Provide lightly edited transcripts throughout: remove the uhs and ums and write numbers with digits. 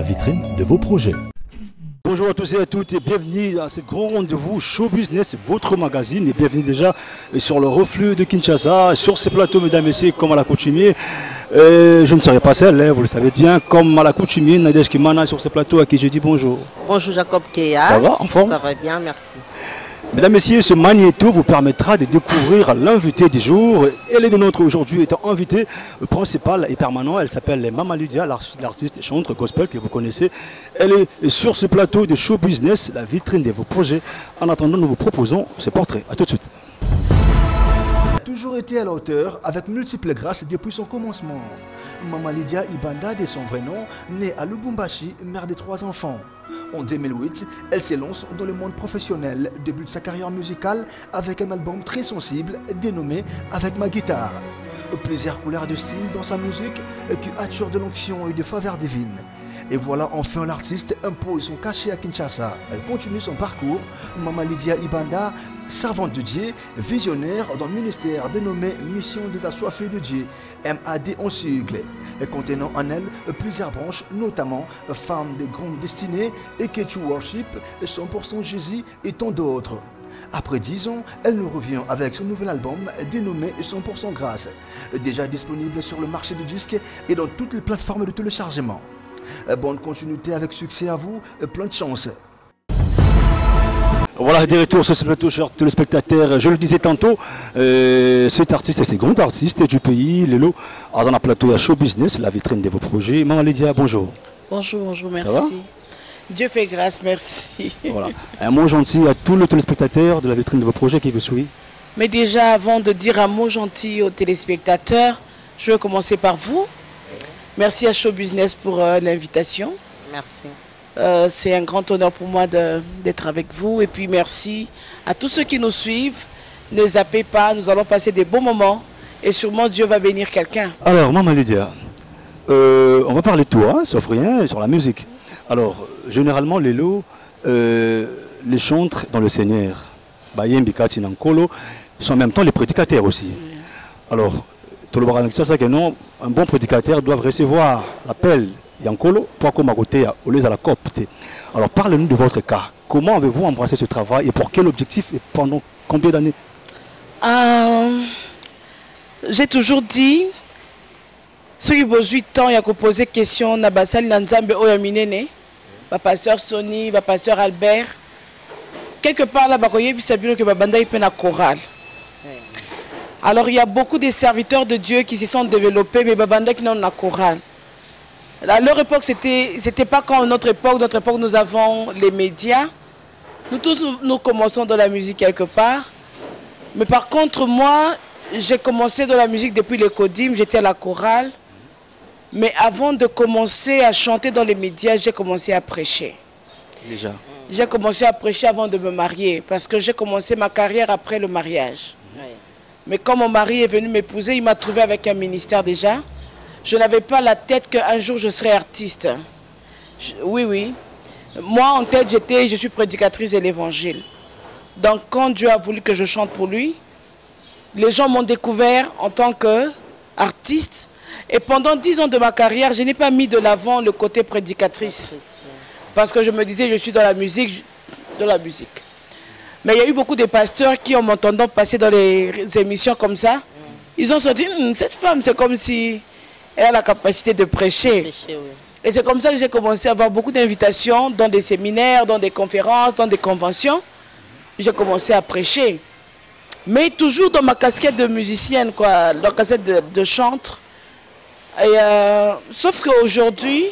vitrine de vos projets. Bonjour à tous et à toutes et bienvenue à ce grand rendez-vous Show Business, votre magazine, et bienvenue déjà sur le reflux de Kinshasa, sur ce plateau, mesdames et messieurs, comme à l'accoutumée. Je ne serai pas seul, hein, vous le savez bien, comme à l'accoutumée, Nadège Kimana sur ce plateau à qui je dis bonjour. Bonjour Jacob Keya. Ça va, en forme? Ça va bien, merci. Mesdames et messieurs, ce magnéto vous permettra de découvrir l'invité du jour. Elle est de notre aujourd'hui étant invitée principale et permanente. Elle s'appelle Mama Lydia, l'artiste chanteur gospel que vous connaissez. Elle est sur ce plateau de Show Business, la vitrine de vos projets. En attendant, nous vous proposons ce portrait. A tout de suite. Elle a toujours été à la hauteur avec multiples grâces depuis son commencement. Mama Lydia Ibanda, de son vrai nom, née à Lubumbashi, mère de 3 enfants. En 2008, elle s'élance dans le monde professionnel, débute sa carrière musicale avec un album très sensible dénommé Avec ma guitare. Plusieurs couleurs de style dans sa musique qui attirent de l'onction et de faveur divine. Et voilà enfin l'artiste impose son cachet à Kinshasa. Elle continue son parcours. Mama Lydia Ibanda, servante de Dieu, visionnaire dans le ministère dénommé Mission des Assoiffés de Dieu, MAD en sigle, et contenant en elle plusieurs branches, notamment Femme de grande destinée, Eketu Worship, 100% Jésus et tant d'autres. Après 10 ans, elle nous revient avec son nouvel album dénommé 100% Grâce, déjà disponible sur le marché du disque et dans toutes les plateformes de téléchargement. Bonne continuité avec succès à vous, plein de chance. Voilà, des retours sur ce plateau, chers téléspectateurs. Je le disais tantôt, cet artiste et ces grands artistes du pays, Lélo, dans un plateau à Show Business, la vitrine de vos projets. Maman Lydia, bonjour. Bonjour, bonjour, merci. Ça va? Dieu fait grâce, merci. Voilà. Un mot gentil à tous les téléspectateurs de la vitrine de vos projets qui vous suivent. Mais déjà, avant de dire un mot gentil aux téléspectateurs, je vais commencer par vous. Merci à Show Business pour l'invitation. Merci. C'est un grand honneur pour moi d'être avec vous. Et puis merci à tous ceux qui nous suivent. Ne zappez pas, nous allons passer des bons moments. Et sûrement Dieu va bénir quelqu'un. Alors, Maman Lydia, on va parler de toi, sauf rien, sur la musique. Alors, généralement, les lots, les chantres dans le Seigneur, Bayem, Bikati, Nankolo, sont en même temps les prédicateurs aussi. Alors, un bon prédicateur doit recevoir l'appel Yankolo pour comme à côté à la copte. Alors parlez-nous de votre cas. Comment avez-vous embrassé ce travail et pour quel objectif et pendant combien d'années? J'ai toujours dit, ceux qui ont 8 ans, il y a posé question, Nabasal Nanzambe Oyaminene, pasteur Sony, pasteur Albert. Quelque part là, il y a que Babanda il la chorale. Alors il y a beaucoup de serviteurs de Dieu qui se sont développés, mais Babanda qui n'ont la chorale. À leur époque, c'était pas comme notre époque. Notre époque, nous avons les médias. Nous tous, nous commençons dans la musique quelque part. Mais par contre, moi, j'ai commencé dans la musique depuis les Codim, j'étais à la chorale. Mais avant de commencer à chanter dans les médias, j'ai commencé à prêcher. Déjà? J'ai commencé à prêcher avant de me marier, parce que j'ai commencé ma carrière après le mariage. Mais quand mon mari est venu m'épouser, il m'a trouvé avec un ministère déjà. Je n'avais pas la tête qu'un jour je serais artiste. Oui. Moi, en tête, je suis prédicatrice de l'évangile. Donc, quand Dieu a voulu que je chante pour lui, les gens m'ont découvert en tant qu'artiste. Et pendant 10 ans de ma carrière, je n'ai pas mis de l'avant le côté prédicatrice. Parce que je me disais, je suis dans la musique. Mais il y a eu beaucoup de pasteurs qui, en m'entendant passer dans les émissions comme ça, ils ont senti, cette femme, c'est comme si elle a la capacité de prêcher. Et c'est comme ça que j'ai commencé à avoir beaucoup d'invitations dans des séminaires, dans des conférences, dans des conventions. J'ai commencé à prêcher. Mais toujours dans ma casquette de musicienne, dans la casquette de chantre. Sauf qu'aujourd'hui,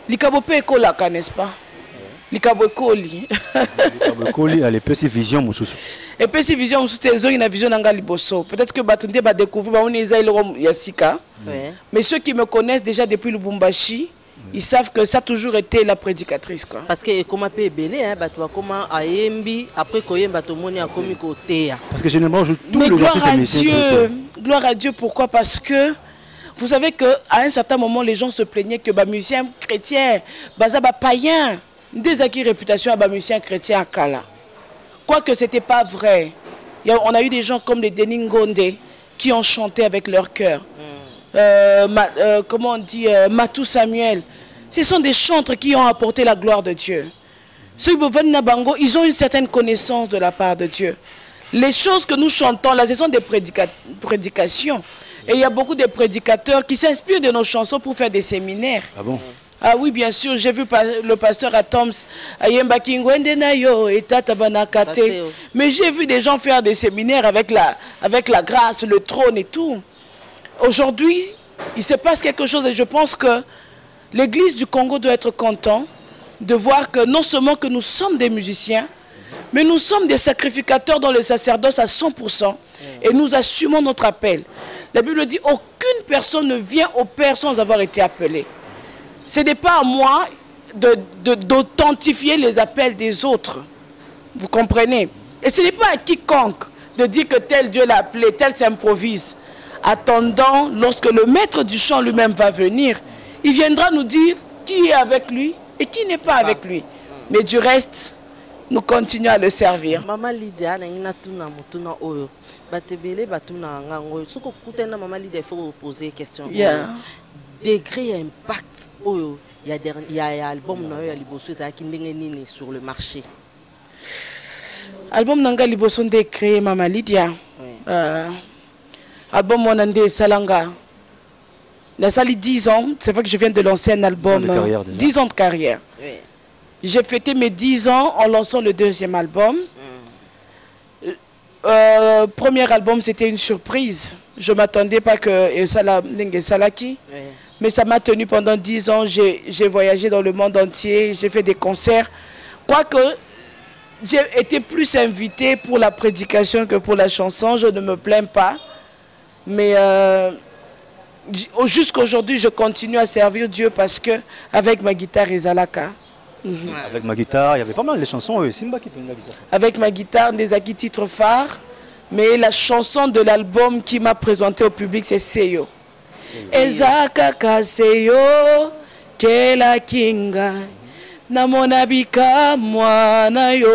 l'Ikabope est kolaka, n'est-ce pas? Likabwekoli. Likabwekoli a l'épée vision mususu. Épée vision mususu ezo ina vision nanga liboso. Peut-être que batunde ba découvrir ba on eza iloro yasika. Mais ceux qui me connaissent déjà depuis Lubumbashi, ils savent que ça a toujours été la prédicatrice quoi. Parce que comment peut belé hein bato comment ayembi après koyemba to moni a komi côté. Parce que généralement je tous les artistes américains. Gloire à Dieu, pourquoi? Parce que vous savez qu'à un certain moment les gens se plaignaient que ba musiciens chrétiens, baza ba païens. Des acquis réputation à musiciens chrétiens à Kala. Quoique ce n'était pas vrai. On a eu des gens comme les Denis Ngonde qui ont chanté avec leur cœur. Comment on dit Matou Samuel. Ce sont des chantres qui ont apporté la gloire de Dieu. Ceux qui viennent à Bango, ils ont une certaine connaissance de la part de Dieu. Les choses que nous chantons là, ce sont des prédications. Et il y a beaucoup de prédicateurs qui s'inspirent de nos chansons pour faire des séminaires. Ah bon? Ah oui, bien sûr, j'ai vu le pasteur Atoms, mais j'ai vu des gens faire des séminaires avec la grâce, le trône et tout. Aujourd'hui, il se passe quelque chose et je pense que l'Église du Congo doit être contente de voir que non seulement que nous sommes des musiciens, mais nous sommes des sacrificateurs dans le sacerdoce à 100% et nous assumons notre appel. La Bible dit aucune personne ne vient au Père sans avoir été appelée. Ce n'est pas à moi d'authentifier les appels des autres. Vous comprenez? Et ce n'est pas à quiconque de dire que tel Dieu l'a appelé, tel s'improvise. Attendant, lorsque le maître du chant lui-même va venir, il viendra nous dire qui est avec lui et qui n'est pas avec lui. Mais du reste, nous continuons à le servir. Maman Lydia, Maman Lydia, il faut poser une question. Yeah. Degré impact, il y a un album sur le marché. Album Nanga Liboson décrit Maman Lydia. Album Monande Salanga. La salle 10 ans, c'est vrai que je viens de lancer un album. 10 ans de carrière. Oui. J'ai fêté mes 10 ans en lançant le deuxième album. Premier album, c'était une surprise. Je ne m'attendais pas que Salaki. Oui. Mais ça m'a tenu pendant 10 ans. J'ai voyagé dans le monde entier. J'ai fait des concerts. Quoique, j'ai été plus invitée pour la prédication que pour la chanson. Je ne me plains pas. Mais jusqu'à aujourd'hui, je continue à servir Dieu parce que avec ma guitare et Zalaka. Avec ma guitare, il y avait pas mal de chansons. Avec ma guitare, des acquis titres phares. Mais la chanson de l'album qui m'a présenté au public, c'est Seyo. Ezaka Seyo, Kela Kinga, Namonabika Mwanayo.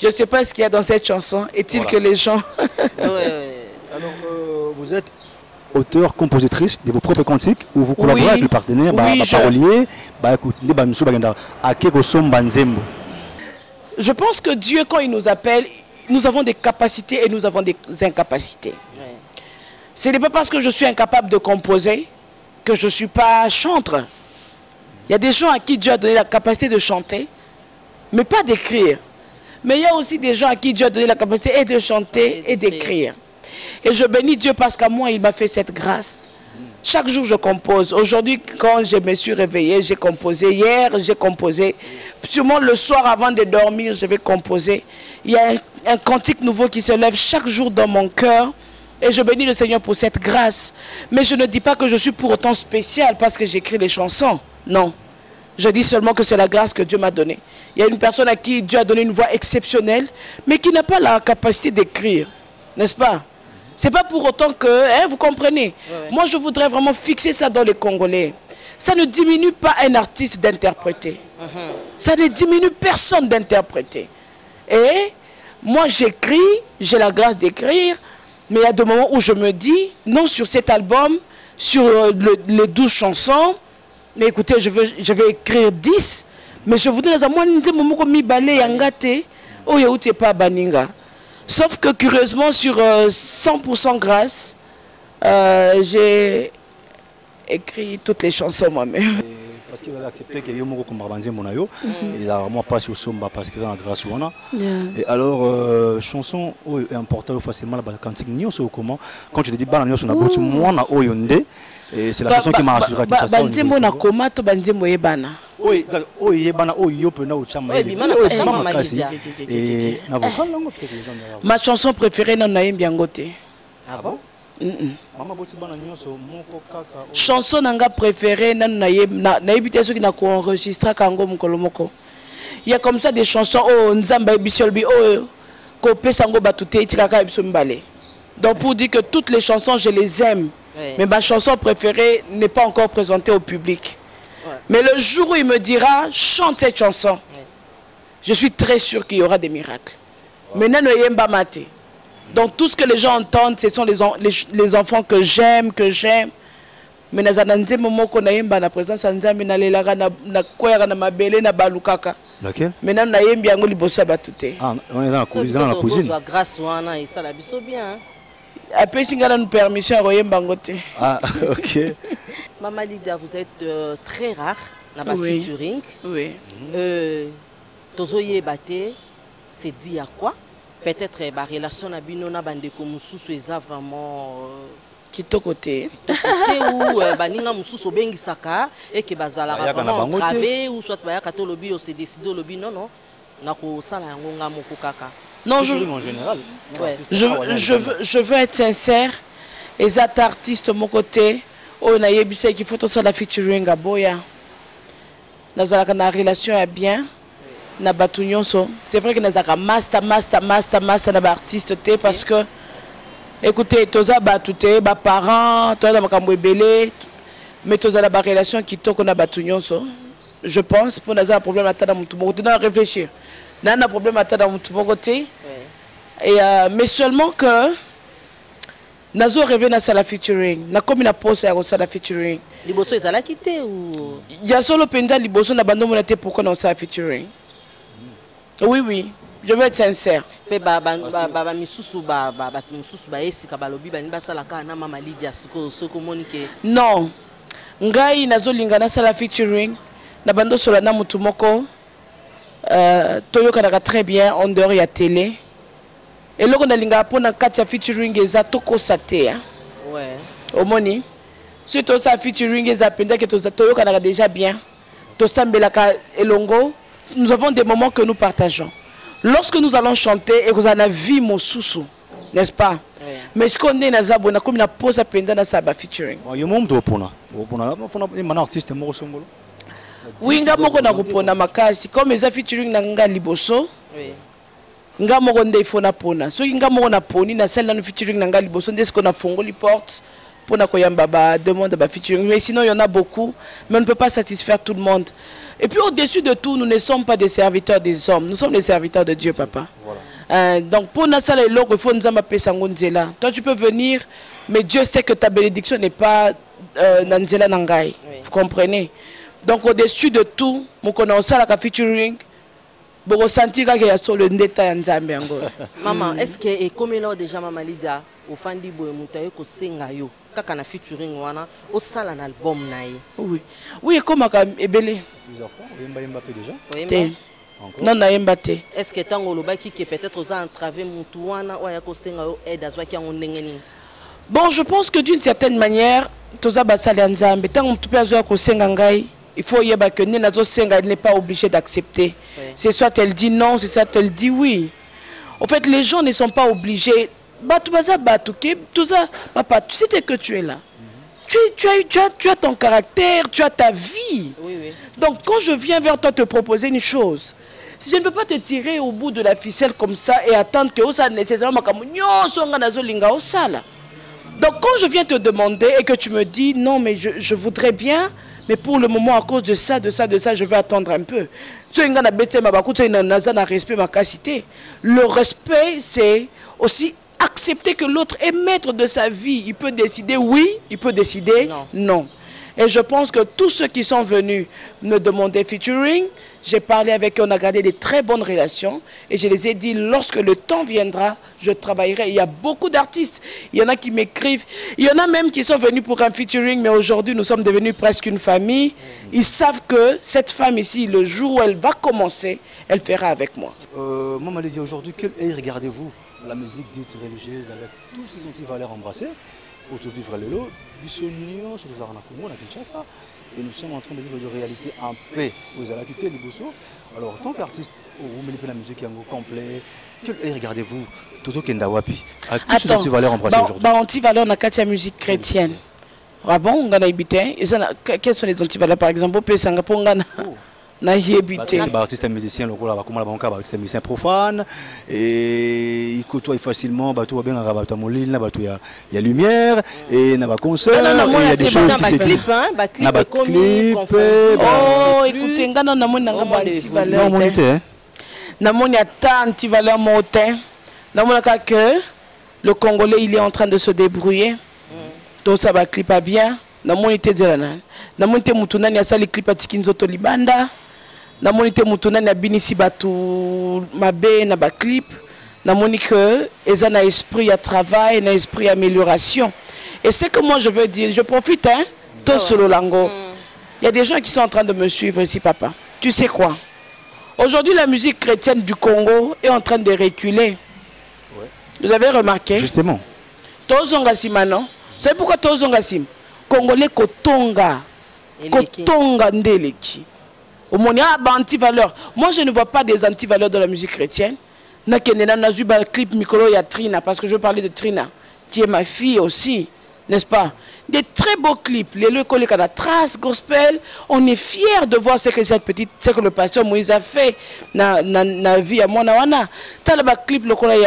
Je ne sais pas ce qu'il y a dans cette chanson. Est-il que les gens... Alors, vous êtes auteur, compositrice de vos propres cantiques ou vous collaborez avec le partenaire, parolier, Je pense que Dieu, quand il nous appelle, nous avons des capacités et nous avons des incapacités. Ce n'est pas parce que je suis incapable de composer que je ne suis pas chantre. Il y a des gens à qui Dieu a donné la capacité de chanter, mais pas d'écrire. Mais il y a aussi des gens à qui Dieu a donné la capacité et de chanter et d'écrire. Et je bénis Dieu parce qu'à moi, il m'a fait cette grâce. Chaque jour, je compose. Aujourd'hui, quand je me suis réveillée, j'ai composé. Hier, j'ai composé. Sûrement le soir, avant de dormir, je vais composer. Il y a un cantique nouveau qui se lève chaque jour dans mon cœur. Et je bénis le Seigneur pour cette grâce. Mais je ne dis pas que je suis pour autant spécial parce que j'écris les chansons. Non. Je dis seulement que c'est la grâce que Dieu m'a donnée. Il y a une personne à qui Dieu a donné une voix exceptionnelle, mais qui n'a pas la capacité d'écrire. N'est-ce pas? C'est pas pour autant que, vous comprenez. Moi, je voudrais vraiment fixer ça dans les Congolais. Ça ne diminue pas un artiste d'interpréter. Ça ne diminue personne d'interpréter. Et moi, j'écris, j'ai la grâce d'écrire, mais il y a des moments où je me dis, non, sur cet album, sur les 12 chansons, mais écoutez, je vais écrire 10, mais je voudrais dire, moi, je ne pas baninga. Sauf que curieusement, sur 100% grâce, j'ai écrit toutes les chansons moi-même. Parce qu'il a accepté qu'il y ait un mot comme Barbanzé Monayo, et là, moi, pas sur Somba parce qu'il y a la grâce. Et alors, chanson importante facilement, quand tu te dis Banan Yosu, moi, na Oyonde, et c'est la chanson qui m'a assuré qu'il fasse ça. Banzembo na koma to banzembo yebana. Oui, yebana oyopena ou chama. Ma chanson préférée non naïm biangote. Ah bon? Chanson nanga préférée non naïm te soki na ko enregistrer kango mukolo moko. Il y a comme ça des chansons oh nzamba bisolbi oh ko pesango batute itikaka biso mbale. Donc pour dire que toutes les chansons je les aime. Oui. Mais ma chanson préférée n'est pas encore présentée au public. Ouais. Mais le jour où il me dira, chante cette chanson, oui, je suis très sûr qu'il y aura des miracles. Ouais. Maintenant, donc tout ce que les gens entendent, ce sont les enfants que j'aime, mais nazana nzembo moko na yemba na présence nzambe na lelaka na koyaka na mabele na balukaka. Laquelle? Maintenant na yembi yango liboso ya batute. Ah, on est dans la cuisine. Grâce wana et ça la biso bien. Après si ngana nous permission à yemba ngote. Ah, OK. Maman Lydia, vous êtes très rare na ba Oui. featuring. Oui. Tozoye baté, c'est dit à quoi? Peut-être la relation na bino na bande ko mususu eza vraiment kitoko te ou baninga mususu bengisaka et que bazala vraiment gravé ou soit baya kato lobi o se décider lobi non na ko sala yango nga moko kaka. Non, en général. Ouais. Je veux être sincère. Les artistes de mon côté, on a yebise qu'il faut tout la featuring à Boya. Nous avons une relation à bien. C'est vrai que nous avons master na artiste parce que écoutez, tous les parents, tous les belé, mais tous la relation qui toque na batunyonso. Je pense pour nous avoir un problème à table dans mon côté, de réfléchir. Nous avons un problème à table dans mon côté. Et mais seulement que nazo rêvé na sala featuring na comme na pose ya sala featuring liboso ezala kité ou ya solo penza liboso na bando mona te pourquoi na sala featuring. Oui, je veux être sincère. Pe misusu misusu esika balobi bani basala ka na Mama Lydia soko monike. Non. Ngai nazo linga na sala featuring na bando sola na mutu moko toyoka na très bien en dehors ya télé. Et là, on a linga pour na katia featuring eza toko sate. Ouais. Omoni. Si to sa featuring eza penda que toyoka na déjà bien. To sambelaka elongo. Nous avons des moments que nous partageons. Lorsque nous allons chanter et que vous en avez vu mon sous, n'est-ce pas? Ouais. Mais ce qu'on est dans la bonne comme la pose à penda na sa featuring. Il y a un moment d'opona. Opona, un artiste moko songolo. Oui, nga moko na kopona makasi comme eza featuring na nga liboso. Oui. Nga moko nde il faut na pona so nga moko na poni na celle là nous featuring na nga liboso nde ce qu'on a fongoli porte pour na koyamba ba demande ba featuring mais sinon il y en a beaucoup mais on ne peut pas satisfaire tout le monde et puis au-dessus de tout nous ne sommes pas des serviteurs des hommes nous sommes les serviteurs de Dieu papa. Voilà. Donc pour na sala eloko il faut nzamba pesa ngonzela toi tu peux venir mais Dieu sait que ta bénédiction n'est pas na nzela na ngai. Vous comprenez donc au-dessus de tout moko na sala ka featuring. Maman, est-ce que et comme là déjà Mama Lydia au fandi boy mutayo ko senga yo kaka na featuring wana au sala un album nae. Oui comme aka ebele plusieurs fois yemba déjà non na yemba te est-ce que tango lobaki que peut-être aux entraver mutu wana oya ko senga yo aide azwaki ngo ndengeni. Bon je pense que d'une certaine manière toza basala nzambe tango mutu pe azwa ko senga ngai. Il faut y avoir que elle n'est pas obligée d'accepter. Oui. C'est soit elle dit non, c'est soit elle dit oui. En fait, les gens ne sont pas obligés. Papa, tu sais que tu es là. Tu as ton caractère, tu as ta vie. Oui, oui. Donc, quand je viens vers toi te proposer une chose, si je ne veux pas te tirer au bout de la ficelle comme ça et attendre que ça nécessairement donc, quand je viens te demander et que tu me dis non, mais je voudrais bien. Mais pour le moment, à cause de ça, je vais attendre un peu. Le respect, c'est aussi accepter que l'autre est maître de sa vie. Il peut décider oui, il peut décider non. Et je pense que tous ceux qui sont venus me demander featuring, j'ai parlé avec eux, on a gardé des très bonnes relations. Et je les ai dit, lorsque le temps viendra, je travaillerai. Il y a beaucoup d'artistes. Il y en a qui m'écrivent. Il y en a même qui sont venus pour un featuring, mais aujourd'hui, nous sommes devenus presque une famille. Ils savent que cette femme ici, le jour où elle va commencer, elle fera avec moi. Maman Lydia, aujourd'hui, quel œil regardez-vous la musique dite religieuse avec tous ces anti-valeurs embrassés autour du vrai Lelo, Bissonio, sur les Arnakoumou, la Kinshasa, et nous sommes en train de vivre de réalité en paix. Vous allez quitter les Bosso. Alors, en tant qu'artiste, vous mettez la musique qui est en complet. Quel œil regardez-vous Toto Kendawapi, à tous ces anti-valeurs embrassés aujourd'hui? Anti-valeurs, on a la musique chrétienne. Ah bon, on a habité. Quels sont les anti-valeurs par exemple? Artiste musicien, c'est musicien profane et il côtoie facilement, il y a lumière et il y a concert, il y a des choses qui se disent. Oh, écoutez, on a anti-valeur. Que le Congolais il est en train de se débrouiller. Donc ça va clipper bien. na monité zelana na monité mutunani asali clip atiki nzoto libanda na monité mutunani abinisi batu mabe na ba clip na monique eza na esprit à travail na esprit amélioration et c'est que moi je veux dire je profite hein tout solo lango il y a des gens qui sont en train de me suivre ici papa tu sais quoi aujourd'hui la musique chrétienne du Congo est en train de reculer. Vous avez remarqué? Justement. Tozonga sima non? Vous savez pourquoi Tozonga sim? Congolais kotonga. Kotonga ndeleki. Au moins, il y a des anti-valeurs. Moi, je ne vois pas des anti-valeurs dans la musique chrétienne. Na vu un clip Mikolo ya Trina, parce que je veux parler de Trina, qui est ma fille aussi, n'est-ce pas? Des très beaux clips. Les collègues à la trace gospel. On est fiers de voir ce que cette petite, ce que le pasteur Moïse a fait na vie à Mwana Wana. T'as le clip le collègue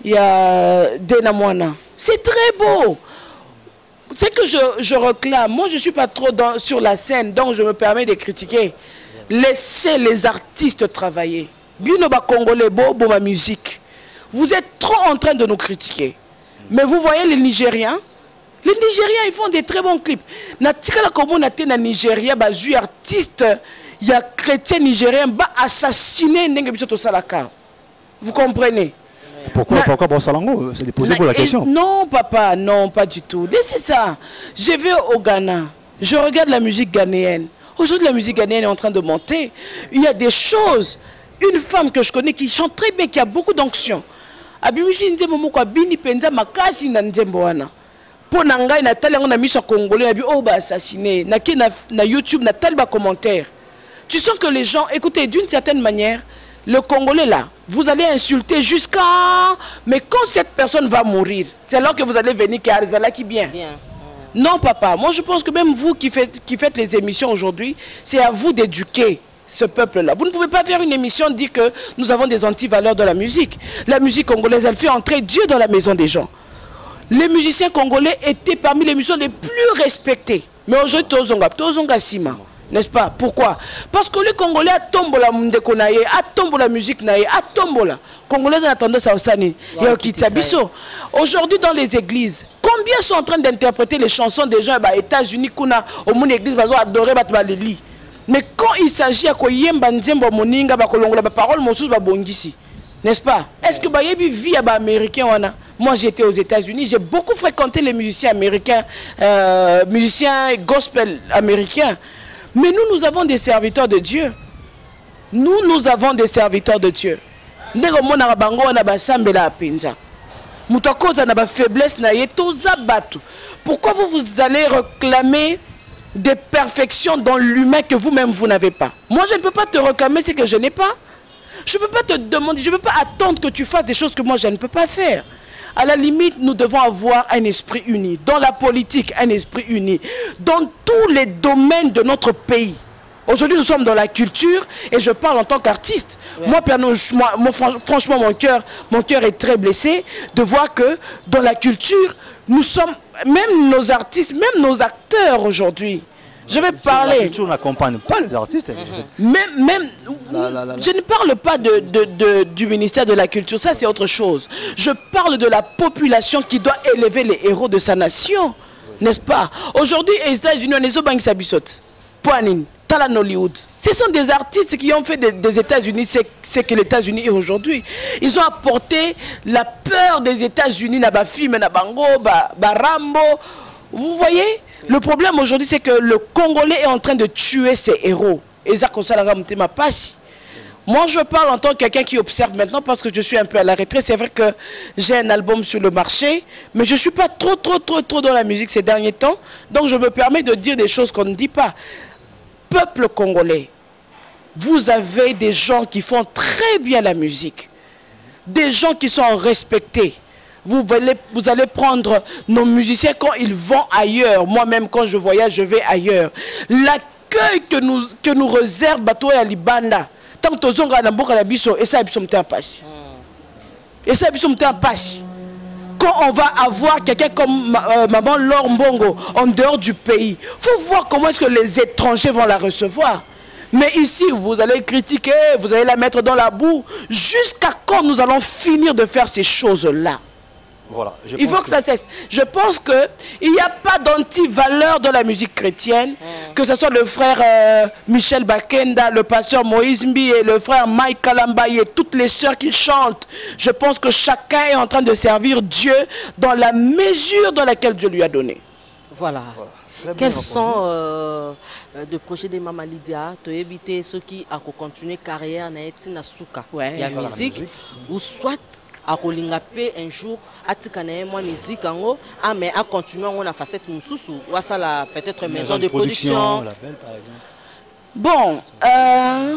il y a Dena Mwana. C'est très beau. C'est que je réclame. Moi, je ne suis pas trop sur la scène, donc je me permets de critiquer. Laissez les artistes travailler. Binoba Congolais, beau ma musique. Vous êtes trop en train de nous critiquer. Mais vous voyez les Nigériens? Les Nigériens, ils font des très bons clips. Natikala Komo Nate na Nigeria, bazu artiste, il y a chrétien nigérien, assassiné Nengebisoto Salaka. Vous comprenez? Pourquoi Bossalango? Posez-vous la question. Non, papa, non, pas du tout. Laissez ça. Je vais au Ghana. Je regarde la musique ghanéenne. Aujourd'hui, la musique ghanéenne est en train de monter. Il y a des choses. Une femme que je connais qui chante très bien, qui a beaucoup d'onction. Abimisi Ndembo kwa bini penza makasi na Ndembo wana. Po nangai na tali yango na miso congolais na bi oh ba assassiné. Na YouTube na tali ba commentaire. Tu sens que les gens, écoutez, d'une certaine manière, le Congolais là, vous allez insulter jusqu'à... Mais quand cette personne va mourir, c'est alors que vous allez venir qui a qui bien. Non papa, moi je pense que même vous qui faites les émissions aujourd'hui, c'est à vous d'éduquer ce peuple-là. Vous ne pouvez pas faire une émission dire que nous avons des anti-valeurs de la musique. La musique congolaise, elle fait entrer Dieu dans la maison des gens. Les musiciens congolais étaient parmi les musiciens les plus respectés. Mais aujourd'hui, Tozonga Sima. N'est-ce pas? Pourquoi? Parce que les Congolais a tombé la mundeko naye, a tombé la musique naye, a tombé la. Congolais ont tendance à osani. Aujourd'hui dans les églises, combien sont en train d'interpréter les chansons des gens aux États-Unis kuna au monde église bazo adorer batbaleli. Mais quand il s'agit à koyemba nzembo moninga ba kolongola ba parole mosusu ba bongisi. N'est-ce pas? Est-ce que bayebi vit à ba américain wana? Moi j'étais aux États-Unis, j'ai beaucoup fréquenté les musiciens américains, musiciens gospel américains. Mais nous avons des serviteurs de Dieu. Nous avons des serviteurs de Dieu. Pourquoi vous allez réclamer des perfections dans l'humain que vous-même vous n'avez pas? Moi je ne peux pas te réclamer ce que je n'ai pas. Je ne peux pas te demander, je ne peux pas attendre que tu fasses des choses que moi je ne peux pas faire. À la limite, nous devons avoir un esprit uni. Dans la politique, un esprit uni. Dans tous les domaines de notre pays. Aujourd'hui, nous sommes dans la culture et je parle en tant qu'artiste. Ouais. Moi, franchement, mon cœur est très blessé de voir que dans la culture, nous sommes, même nos artistes, même nos acteurs aujourd'hui. Je vais parler. La culture n'accompagne pas les artistes. Je ne parle pas du ministère de la Culture, ça c'est autre chose. Je parle de la population qui doit élever les héros de sa nation, n'est-ce pas? Aujourd'hui, les États-Unis, on est au Bang Sabisot, Poanine, Talan Hollywood. Ce sont des artistes qui ont fait des États-Unis ce que les États-Unis est aujourd'hui. Ils ont apporté la peur des États-Unis, na ba film, na bango, ba Rambo. Vous voyez? Le problème aujourd'hui, c'est que le Congolais est en train de tuer ses héros. Et ça, moi, je parle en tant que quelqu'un qui observe maintenant parce que je suis un peu à la retraite. C'est vrai que j'ai un album sur le marché, mais je ne suis pas trop dans la musique ces derniers temps. Donc, je me permets de dire des choses qu'on ne dit pas. Peuple congolais, vous avez des gens qui font très bien la musique. Des gens qui sont respectés. Vous allez prendre nos musiciens quand ils vont ailleurs. Moi-même, quand je voyage, je vais ailleurs. L'accueil que nous réserve Bato et Libanda, tant que nous avons et ça, quand on va avoir quelqu'un comme Maman Laure Mbongo en dehors du pays, il faut voir comment est-ce que les étrangers vont la recevoir. Mais ici, vous allez critiquer, vous allez la mettre dans la boue. Jusqu'à quand nous allons finir de faire ces choses-là? Voilà, il faut que ça cesse. Je pense qu'il n'y a pas d'anti-valeur de la musique chrétienne, que ce soit le frère Michel Bakenda, le pasteur Moïse Mbi et le frère Mike Kalambaye et toutes les sœurs qui chantent. Je pense que chacun est en train de servir Dieu dans la mesure dans laquelle Dieu lui a donné. Voilà. Quels sont de projets de Mama Lydia, tu éviter ceux qui ont continué carrière na souka la musique ou soit à Kolingapé un jour à Tikanae moi musique en mais à continuer on a facette mususu ou ça la peut-être maison de production label par exemple. Bon,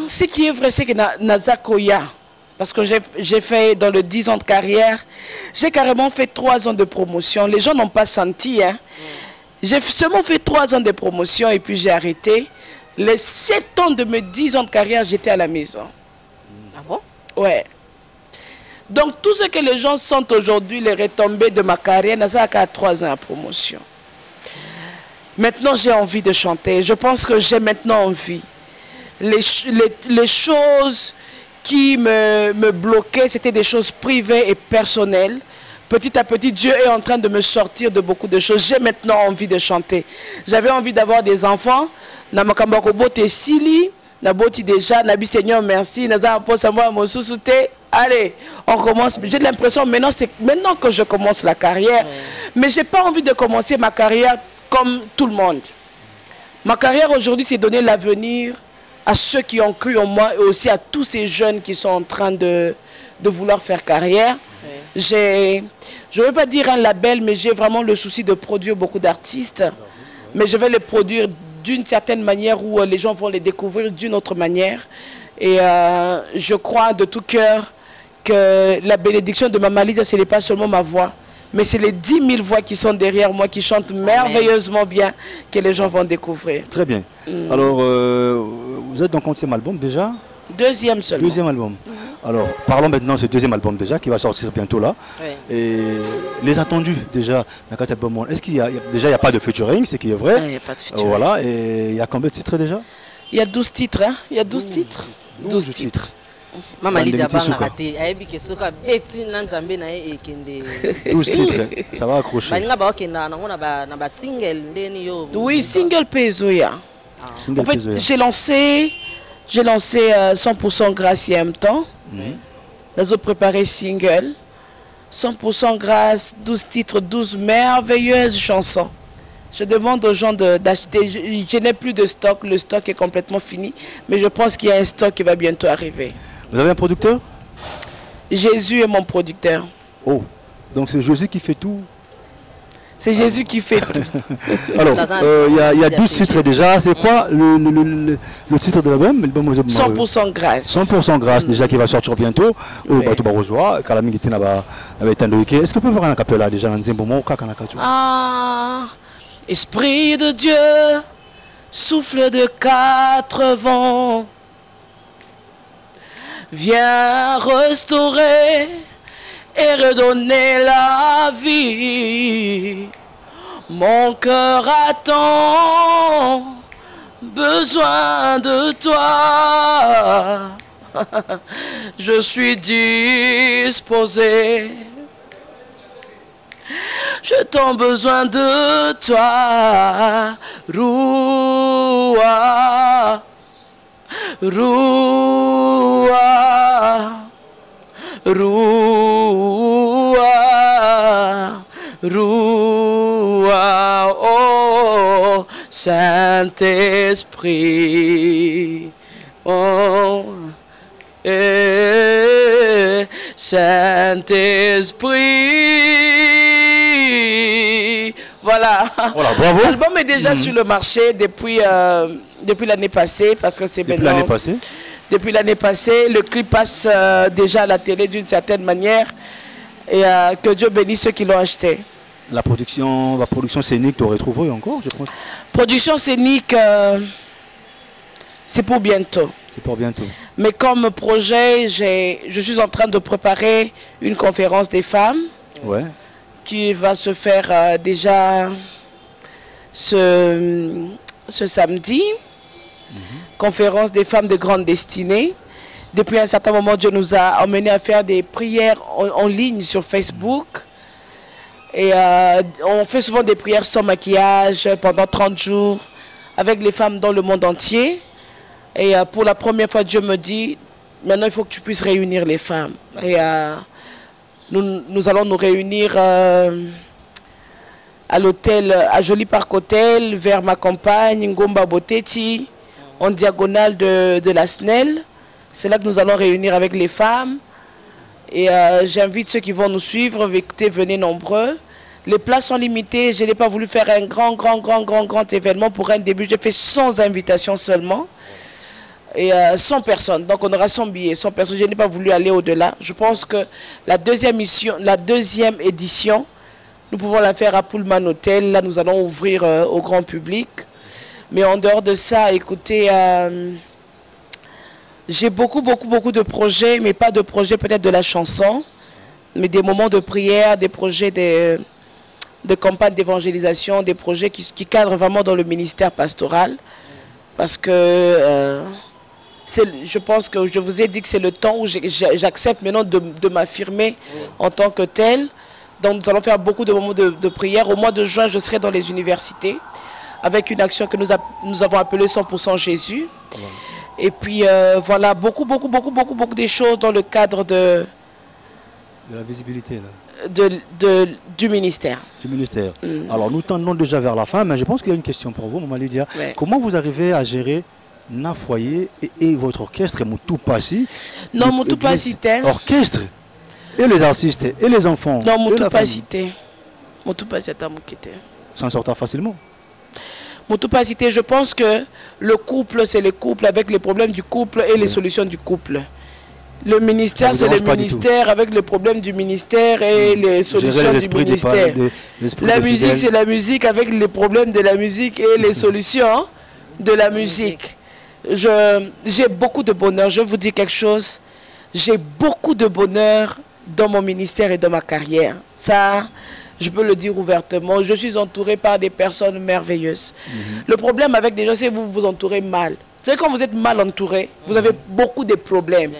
ce qui est vrai c'est que Nazakoya, parce que j'ai fait dans le 10 ans de carrière, j'ai carrément fait 3 ans de promotion. Les gens n'ont pas senti hein. J'ai seulement fait 3 ans de promotion et puis j'ai arrêté. Les 7 ans de mes 10 ans de carrière, j'étais à la maison. Ah bon? Ouais. Donc tout ce que les gens sentent aujourd'hui, les retombées de ma carrière, n'a qu'à 3 ans de promotion. Maintenant, j'ai envie de chanter. Je pense que j'ai maintenant envie. Les choses qui me bloquaient, c'était des choses privées et personnelles. Petit à petit, Dieu est en train de me sortir de beaucoup de choses. J'ai maintenant envie de chanter. J'avais envie d'avoir des enfants. Déjà, Nabi Seigneur, merci. Allez, on commence. J'ai l'impression maintenant, c'est maintenant que je commence la carrière. Mais je n'ai pas envie de commencer ma carrière comme tout le monde. Ma carrière aujourd'hui, c'est donner l'avenir à ceux qui ont cru en moi et aussi à tous ces jeunes qui sont en train de vouloir faire carrière. Je ne veux pas dire un label, mais j'ai vraiment le souci de produire beaucoup d'artistes. Mais je vais les produire d'une certaine manière où les gens vont les découvrir d'une autre manière. Et je crois de tout cœur que la bénédiction de Mama Lydia, ce n'est pas seulement ma voix, mais c'est les 10 000 voix qui sont derrière moi, qui chantent merveilleusement bien, que les gens vont découvrir. Très bien. Alors, vous êtes dans combien album déjà? Deuxième seulement. Deuxième album. Alors, parlons maintenant de ce deuxième album déjà, qui va sortir bientôt là. Et les attendus déjà, est-ce qu'il y a déjà, il n'y a pas de featuring, c'est qui est vrai. Il n'y a pas de featuring. Voilà, et il y a combien de titres déjà? Il y a 12 titres, hein. Il y a 12 titres. 12 titres. Mama Lydia banga raté, ayebi ke soka beti nanzambe na ekende. 12 titres, ça va accrocher. Baninga ba okenda na ngona ba single ndeni yo. Oui, single Pezoya. En fait, j'ai lancé 100% grâce il y a un temps. Nous avons préparé single. 100% grâce, 12 titres, 12 merveilleuses chansons. Je demande aux gens d'acheter. Je n'ai plus de stock, le stock est complètement fini. Mais je pense qu'il y a un stock qui va bientôt arriver. Vous avez un producteur? Jésus est mon producteur. Oh, donc c'est Jésus qui fait tout? C'est Jésus qui fait tout. Alors, il y a 12 titres déjà. C'est quoi le titre de l'album? 100% grâce. 100% grâce déjà qui va sortir bientôt. Est-ce que vous pouvez voir un acapella déjà? Esprit de Dieu, souffle de 4 vents, viens restaurer et redonner la vie. Mon cœur attend, besoin de toi. Je suis disposé. Je t'en besoin de toi. Roua, Roua, Roua, Roua, oh Saint-Esprit, oh Saint-Esprit. Voilà. Voilà, bravo. L'album est déjà sur le marché depuis l'année passée, parce que c'est depuis l'année passée. Depuis l'année passée, le clip passe déjà à la télé d'une certaine manière, et que Dieu bénisse ceux qui l'ont acheté. La production scénique, tu aurais trouvé encore, je pense. Production scénique, c'est pour bientôt. C'est pour bientôt. Mais comme projet, je suis en train de préparer une conférence des femmes. Ouais. Qui va se faire déjà ce samedi. Conférence des femmes de grande destinée. Depuis un certain moment, Dieu nous a emmenés à faire des prières en ligne sur Facebook. Et on fait souvent des prières sans maquillage pendant 30 jours avec les femmes dans le monde entier. Et pour la première fois, Dieu me dit, maintenant il faut que tu puisses réunir les femmes. Et nous allons nous réunir à l'hôtel, à Joli Parc Hôtel, vers ma campagne, Ngomba Boteti, en diagonale de la SNEL. C'est là que nous allons réunir avec les femmes. Et j'invite ceux qui vont nous suivre, écoutez, venez nombreux. Les places sont limitées. Je n'ai pas voulu faire un grand événement pour un début. J'ai fait 100 invitations seulement. Et 100 personnes. Donc on aura 100 billets, 100 personnes. Je n'ai pas voulu aller au-delà. Je pense que la deuxième édition, nous pouvons la faire à Pullman Hotel. Là, nous allons ouvrir au grand public. Mais en dehors de ça, écoutez, j'ai beaucoup de projets, mais pas de projets peut-être de la chanson, mais des moments de prière, des projets de campagne d'évangélisation, des projets qui cadrent vraiment dans le ministère pastoral. Parce que je pense que je vous ai dit que c'est le temps où j'accepte maintenant de m'affirmer en tant que tel. Donc nous allons faire beaucoup de moments de prière. Au mois de juin, je serai dans les universités avec une action que nous avons appelée 100% Jésus. Ouais. Et puis voilà, beaucoup de choses dans le cadre de la visibilité là. Du ministère. Du ministère. Alors nous tendons déjà vers la fin, mais je pense qu'il y a une question pour vous, Maman Lydia. Ouais. Comment vous arrivez à gérer un foyer et votre orchestre Moutou Passi? Non, Moutou Passi. Orchestre et les artistes et les enfants. Non, Moutou Passi. Moutou Passi à Moukité. S'en sortir facilement. Moutou Passi, je pense que le couple, c'est le couple avec les problèmes du couple et les solutions du couple. Le ministère, c'est le ministère avec les problèmes du ministère et les solutions du ministère. La musique, c'est la musique avec les problèmes de la musique et les solutions de la musique. J'ai beaucoup de bonheur. Je vous dis quelque chose. J'ai beaucoup de bonheur dans mon ministère et dans ma carrière. Ça, je peux le dire ouvertement. Je suis entouré par des personnes merveilleuses. Le problème avec des gens, c'est que vous vous entourez mal. Vous savez, quand vous êtes mal entouré, vous avez beaucoup de problèmes.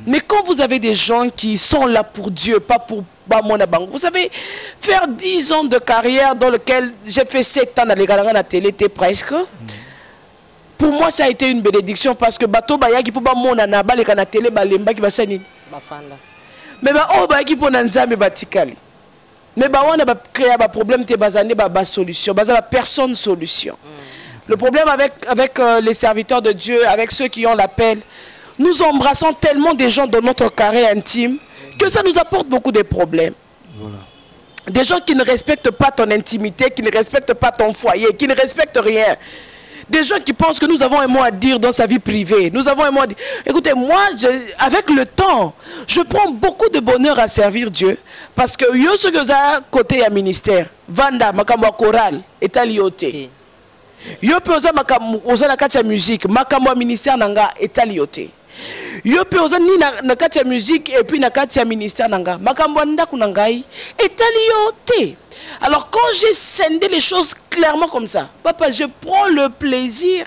Mais quand vous avez des gens qui sont là pour Dieu, pas pour Bamonabang, vous savez, faire 10 ans de carrière dans lequel j'ai fait 7 ans dans les galeries à la télé, presque. Pour moi, ça a été une bénédiction parce que bateau baya qui peut pas mon anaba les canaux télé balemba qui va s'ani. Mais bah oh bah qui peut n'anzame batikali. Mais bah on a créé un problème te bazane ba solution, bazana personne solution. Le problème avec les serviteurs de Dieu, avec ceux qui ont l'appel, nous embrassons tellement des gens dans notre carré intime que ça nous apporte beaucoup de problèmes. Voilà. Des gens qui ne respectent pas ton intimité, qui ne respectent pas ton foyer, qui ne respectent rien. Des gens qui pensent que nous avons un mot à dire dans sa vie privée. Nous avons un mot à dire. Écoutez, moi, avec le temps, je prends beaucoup de bonheur à servir Dieu. Parce que yo ce que ça côté à ministère, Vanda, makamwa choral, est à lioté. Yo pe oza makamwa oza na kati ya musique, makamwa ministère nanga est à lioté. Yo pe oza ni na kati ya musique et puis na kati ya ministère nanga, makamwa ndaku nangai est à lioté. Alors quand j'ai scindé les choses clairement comme ça, papa, je prends le plaisir.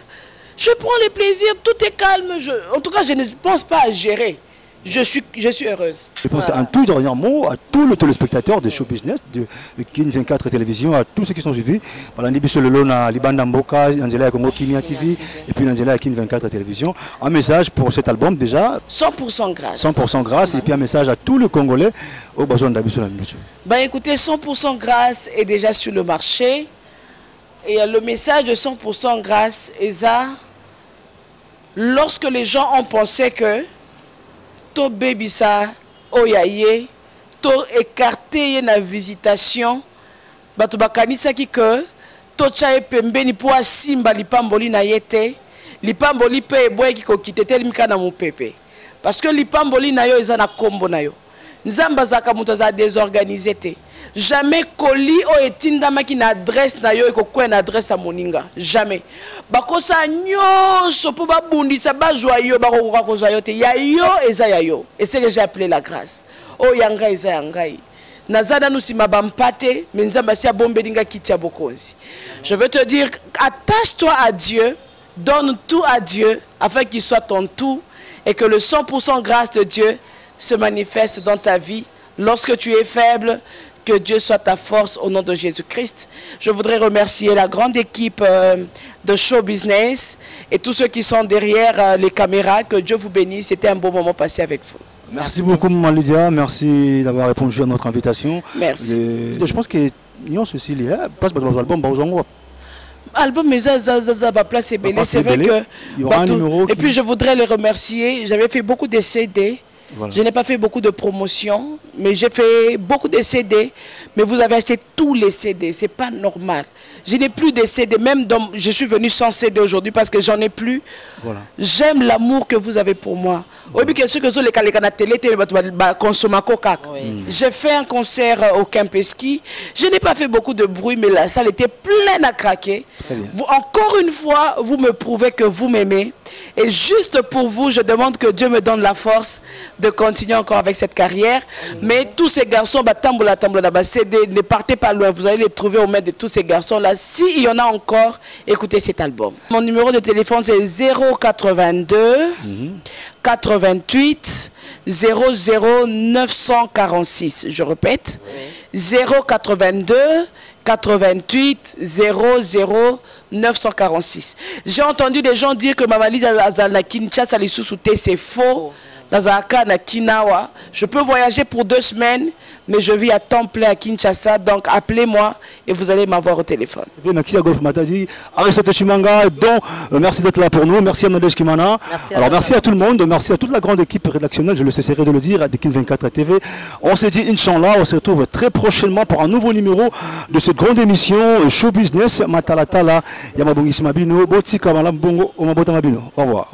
Je prends le plaisir, tout est calme. En tout cas, je ne pense pas à gérer. Je suis heureuse. Je pense qu'un tout dernier mot à tous les téléspectateurs de Show Business, de Kin 24 Télévision, à tous ceux qui sont suivis. Par la Libanda Mboka, Angela Congo Kimia TV, et puis Angela Kin 24 Télévision. Un message pour cet album déjà. 100% grâce. 100% grâce, et puis un message à tous les Congolais au besoin d'Abisson. Ben écoutez, 100% grâce est déjà sur le marché. Et le message de 100% grâce est ça. Lorsque les gens ont pensé que to bebisa oyaye to écarté na visitation bato bakanisa ki que to chae pembeni po asimba lipamboli na yete lipamboli pe boye ki ko kitete limika na mupepe parce que lipamboli na yo eza na kombo na yo nzamba zaka muto za désorganisé te jamais colis o etindama ki na adresse na yo eko kwa na adresse à moninga jamais bakosa nyonso po babundisa bazwa yo bakokoka kozwa yo te ya yo eza ya yo et c'est que j'ai appelé la grâce o yanga eza yangai nazana nusima bampate menzamba sia bombelinga kitia bokonzi. Je veux te dire, attache-toi à Dieu, donne tout à Dieu afin qu'il soit ton tout et que le 100% grâce de Dieu se manifeste dans ta vie. Lorsque tu es faible, Que Dieu soit ta force au nom de Jésus-Christ. Je voudrais remercier la grande équipe de Show Business et tous ceux qui sont derrière les caméras. Que Dieu vous bénisse. C'était un beau moment passé avec vous. Merci beaucoup, Maman Lydia. Merci d'avoir répondu à notre invitation. Merci. Je pense que nous aussi, il passe par l'album. Album, mais ça va placer belé. C'est vrai que. Il y aura un numéro. Et puis je voudrais les remercier. J'avais fait beaucoup de CD. Voilà. Je n'ai pas fait beaucoup de promotions, mais j'ai fait beaucoup de CD. Mais vous avez acheté tous les CD, c'est pas normal. Je n'ai plus de CD, même dans, je suis venu sans CD aujourd'hui parce que j'en ai plus. Voilà. J'aime l'amour que vous avez pour moi. Oui. J'ai fait un concert au Kempinski. Je n'ai pas fait beaucoup de bruit, mais la salle était pleine à craquer. Vous, encore une fois, vous me prouvez que vous m'aimez. Et juste pour vous, je demande que Dieu me donne la force de continuer encore avec cette carrière. Mais tous ces garçons, ne partez pas loin. Vous allez les trouver au maître de tous ces garçons-là. S'il y en a encore, écoutez cet album. Mon numéro de téléphone, c'est 082 88 00 946. Je répète, 082 88 00 946. J'ai entendu des gens dire que Maman Lydia na Kinshasa c'est faux. Je peux voyager pour 2 semaines, mais je vis à temps plein à Kinshasa, donc appelez-moi et vous allez m'avoir au téléphone. Merci à Golf Matadi, Aristote Chimanga, merci d'être là pour nous, merci à Nadej Kimana. Alors merci à tout le monde, merci à toute la grande équipe rédactionnelle, je le cesserai de le dire, à Dekin 24 TV. On s'est dit, Inch'Allah, on se retrouve très prochainement pour un nouveau numéro de cette grande émission Show Business. Matalatala, Yamabongi Simabino, Botika Malam Bongo, Omabota Mabino. Au revoir.